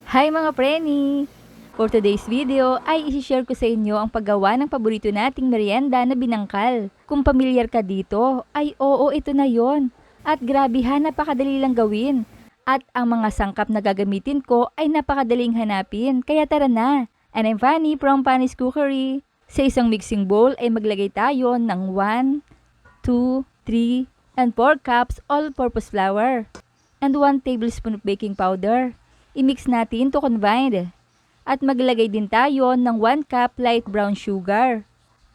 Hi mga preni! For today's video ay isi-share ko sa inyo ang paggawa ng paborito nating merienda na binangkal. Kung pamilyar ka dito, ay oo, ito na yon. At grabe ha, napakadali lang gawin. At ang mga sangkap na gagamitin ko ay napakadaling hanapin, kaya tara na! And I'm Fanny from Fanny's Cookery. Sa isang mixing bowl ay maglagay tayo ng 1, 2, 3, and 4 cups all-purpose flour. And 1 tablespoon of baking powder. I-mix natin to combine. At maglagay din tayo ng 1 cup light brown sugar.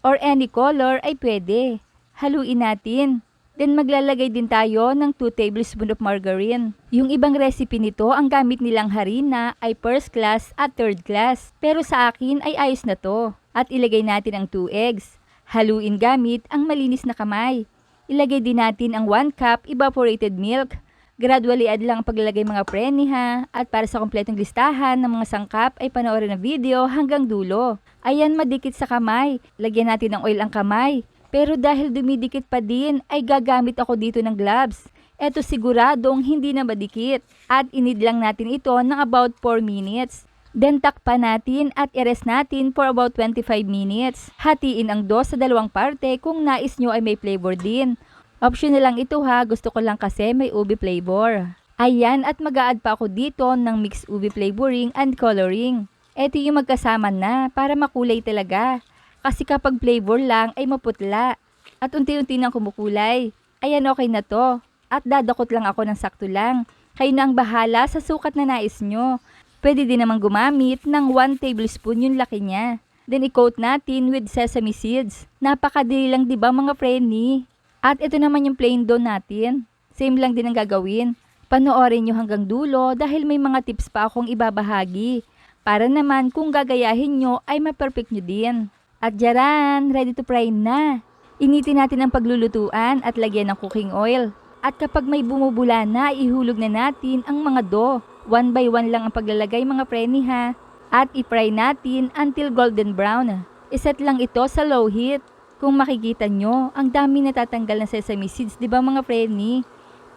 Or any color ay pwede. Haluin natin. Then maglalagay din tayo ng 2 tablespoon of margarine. Yung ibang recipe nito, ang gamit nilang harina ay first class at third class. Pero sa akin ay ayos na to. At ilagay natin ang 2 eggs. Haluin gamit ang malinis na kamay. Ilagay din natin ang 1 cup evaporated milk. Gradually add lang ang paglalagay mga preni ha. At para sa kompletong listahan ng mga sangkap ay panoorin ang video hanggang dulo. Ayan, madikit sa kamay. Lagyan natin ng oil ang kamay. Pero dahil dumidikit pa din ay gagamit ako dito ng gloves. Eto siguradong hindi na madikit. At inid lang natin ito ng about 4 minutes. Then takpan natin at i-rest natin for about 25 minutes. Hatiin ang dough sa dalawang parte kung nais nyo ay may flavor din. Optional lang ito ha, gusto ko lang kasi may ube flavor. Ayan, at mag-a-add pa ako dito ng mixed ube flavoring and coloring. Ito yung magkasama na para makulay talaga. Kasi kapag flavor lang ay maputla. At unti-unti nang kumukulay. Ayan, okay na to. At dadakot lang ako ng sakto lang. Kayo na ang bahala sa sukat na nais nyo. Pwede din namang gumamit ng 1 tablespoon yung laki niya. Then i-coat natin with sesame seeds. Napakadali lang diba mga preni? At ito naman yung plain dough natin. Same lang din ang gagawin. Panoorin nyo hanggang dulo dahil may mga tips pa akong ibabahagi. Para naman kung gagayahin nyo ay ma-perfect nyo din. At jaran, ready to fry na. Initin natin ang paglulutuan at lagyan ng cooking oil. At kapag may bumubula na, ihulog na natin ang mga dough. 1 by 1 lang ang paglalagay mga preni ha. At i-fry natin until golden brown. Iset lang ito sa low heat. Kung makikita nyo, ang dami natatanggal ng sesame seeds, di ba mga preni?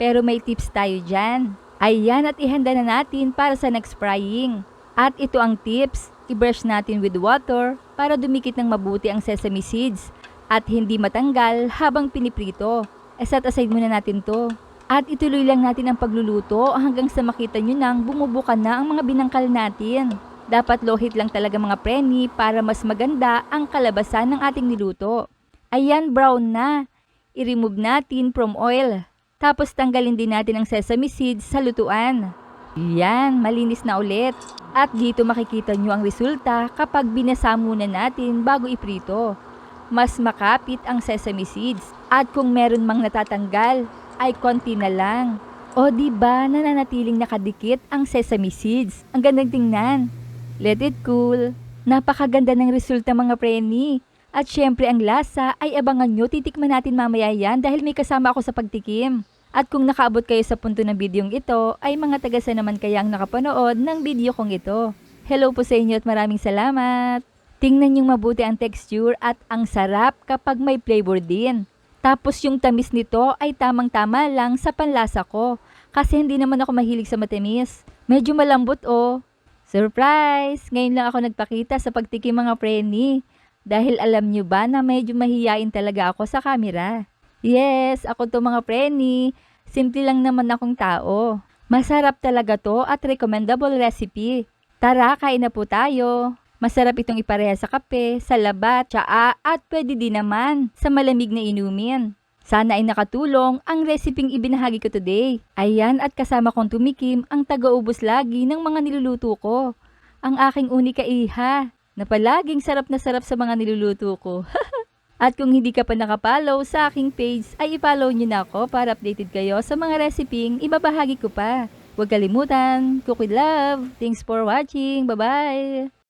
Pero may tips tayo dyan. Ayan, at ihanda na natin para sa next frying. At ito ang tips, i-brush natin with water para dumikit ng mabuti ang sesame seeds at hindi matanggal habang piniprito. Set aside muna natin to. At ituloy lang natin ang pagluluto hanggang sa makita nyo nang bumubukan na ang mga binangkal natin. Dapat low heat lang talaga mga preni para mas maganda ang kalabasan ng ating niluto. Ayan, brown na. I-remove natin from oil. Tapos tanggalin din natin ang sesame seeds sa lutuan. Yan, malinis na ulit. At dito makikita nyo ang resulta kapag binasa muna natin bago iprito. Mas makapit ang sesame seeds. At kung meron mang natatanggal, ay konti na lang. O diba nananatiling nakadikit ang sesame seeds? Ang gandang tingnan. Let it cool. Napakaganda ng resulta mga preni. At syempre ang lasa ay abangan nyo, titikman natin mamaya yan dahil may kasama ako sa pagtikim. At kung nakaabot kayo sa punto ng bidyong ito, ay mga tagasa naman kaya ang nakapanood ng video kong ito. Hello po sa inyo at maraming salamat! Tingnan yung mabuti ang texture at ang sarap kapag may flavor din. Tapos yung tamis nito ay tamang-tama lang sa panlasa ko. Kasi hindi naman ako mahilig sa matamis. Medyo malambot oh. Surprise! Ngayon lang ako nagpakita sa pagtikim mga preni. Dahil alam nyo ba na medyo mahiyain talaga ako sa camera. Yes, ako to mga preni. Simple lang naman akong tao. Masarap talaga to at recommendable recipe. Tara, kain na po tayo. Masarap itong ipareha sa kape, sa labat, tsaa at pwede din naman sa malamig na inumin. Sana ay nakatulong ang reseping ibinahagi ko today. Ayan, at kasama kong tumikim ang taga-ubos lagi ng mga niluluto ko. Ang aking unika iha na palaging sarap na sarap sa mga niluluto ko. At kung hindi ka pa nakapollow sa aking page, ay i-follow nyo na ako para updated kayo sa mga reseping ibabahagi ko pa. Huwag kalimutan, cook with love. Thanks for watching. Bye-bye!